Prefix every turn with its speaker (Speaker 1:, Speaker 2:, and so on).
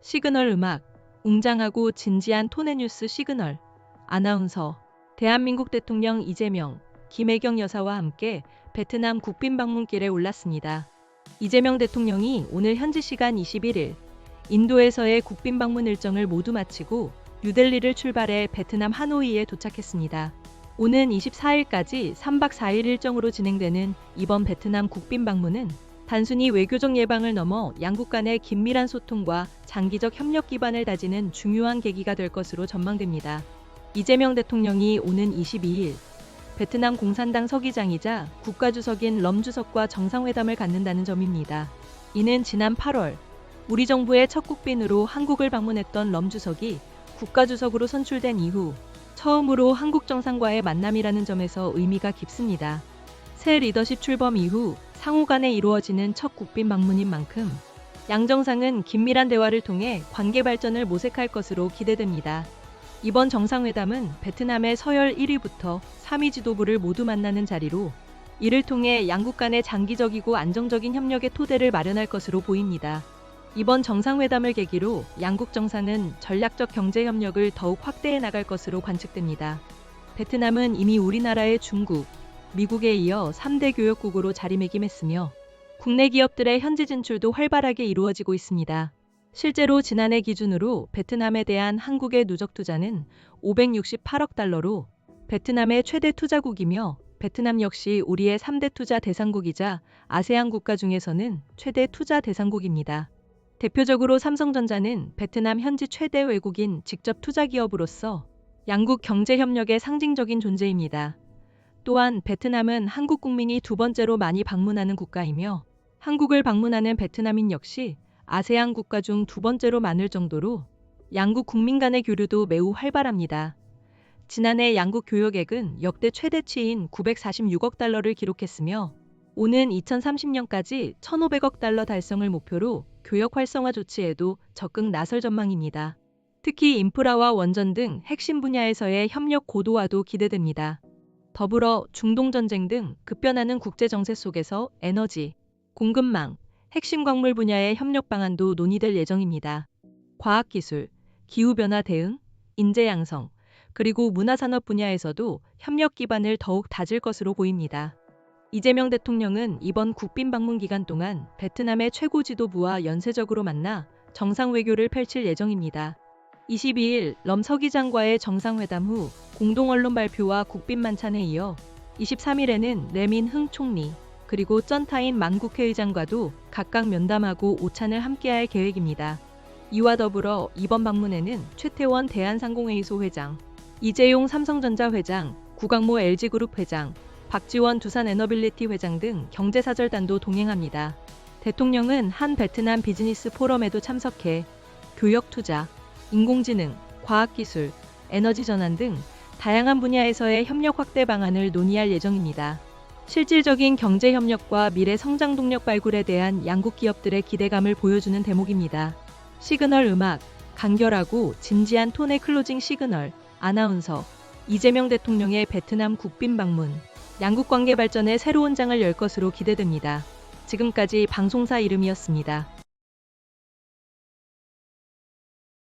Speaker 1: 시그널 음악, 웅장하고 진지한 톤의 뉴스 시그널. 아나운서. 대한민국 대통령 이재명, 김혜경 여사와 함께 베트남 국빈 방문길에 올랐습니다. 이재명 대통령이 오늘 현지 시간 21일 인도에서의 국빈 방문 일정을 모두 마치고 뉴델리를 출발해 베트남 하노이에 도착했습니다. 오는 24일까지 3박 4일 일정으로 진행되는 이번 베트남 국빈 방문은 단순히 외교적 예방을 넘어 양국 간의 긴밀한 소통과 장기적 협력 기반을 다지는 중요한 계기가 될 것으로 전망됩니다. 이재명 대통령이 오는 22일 베트남 공산당 서기장이자 국가주석인 럼 주석과 정상회담을 갖는다는 점입니다. 이는 지난 8월 우리 정부의 첫 국빈으로 한국을 방문했던 럼 주석이 국가주석으로 선출된 이후 처음으로 한국 정상과의 만남이라는 점에서 의미가 깊습니다. 새 리더십 출범 이후 상호 간에 이루어지는 첫 국빈 방문인 만큼 양 정상은 긴밀한 대화를 통해 관계 발전을 모색할 것으로 기대됩니다. 이번 정상회담은 베트남의 서열 1위부터 3위 지도부를 모두 만나는 자리로 이를 통해 양국 간의 장기적이고 안정적인 협력의 토대를 마련할 것으로 보입니다. 이번 정상회담을 계기로 양국 정상은 전략적 경제 협력을 더욱 확대해 나갈 것으로 관측됩니다. 베트남은 이미 우리나라의 중국, 미국에 이어 3대 교역국으로 자리매김했으며 국내 기업들의 현지 진출도 활발하게 이루어지고 있습니다. 실제로 지난해 기준으로 베트남에 대한 한국의 누적 투자는 568억 달러로 베트남의 최대 투자국이며 베트남 역시 우리의 3대 투자 대상국이자 아세안 국가 중에서는 최대 투자 대상국입니다. 대표적으로 삼성전자는 베트남 현지 최대 외국인 직접 투자 기업으로서 양국 경제 협력의 상징적인 존재입니다. 또한 베트남은 한국 국민이 두 번째로 많이 방문하는 국가이며 한국을 방문하는 베트남인 역시 아세안 국가 중 두 번째로 많을 정도로 양국 국민 간의 교류도 매우 활발합니다. 지난해 양국 교역액은 역대 최대치인 946억 달러를 기록했으며 오는 2030년까지 1,500억 달러 달성을 목표로 교역 활성화 조치에도 적극 나설 전망입니다. 특히 인프라와 원전 등 핵심 분야에서의 협력 고도화도 기대됩니다. 더불어 중동전쟁 등 급변하는 국제정세 속에서 에너지, 공급망, 핵심 광물 분야의 협력 방안도 논의될 예정입니다. 과학기술, 기후변화 대응, 인재 양성, 그리고 문화산업 분야에서도 협력 기반을 더욱 다질 것으로 보입니다. 이재명 대통령은 이번 국빈 방문 기간 동안 베트남의 최고 지도부와 연쇄적으로 만나 정상 외교를 펼칠 예정입니다. 22일 럼 서기장과의 정상회담 후 공동 언론 발표와 국빈 만찬에 이어 23일에는 레민흥 총리 그리고 쩐타인 만 국회의장과도 각각 면담하고 오찬을 함께할 계획입니다. 이와 더불어 이번 방문에는 최태원 대한상공회의소 회장, 이재용 삼성전자 회장, 구광모 LG그룹 회장, 박지원 두산에너빌리티 회장 등 경제사절단도 동행합니다. 대통령은 한 베트남 비즈니스 포럼에도 참석해 교역 투자, 인공지능, 과학기술, 에너지 전환 등 다양한 분야에서의 협력 확대 방안을 논의할 예정입니다. 실질적인 경제 협력과 미래 성장 동력 발굴에 대한 양국 기업들의 기대감을 보여주는 대목입니다. 시그널 음악, 간결하고 진지한 톤의 클로징 시그널, 아나운서, 이재명 대통령의 베트남 국빈 방문, 양국 관계 발전에 새로운 장을 열 것으로 기대됩니다. 지금까지 방송사 이름이었습니다.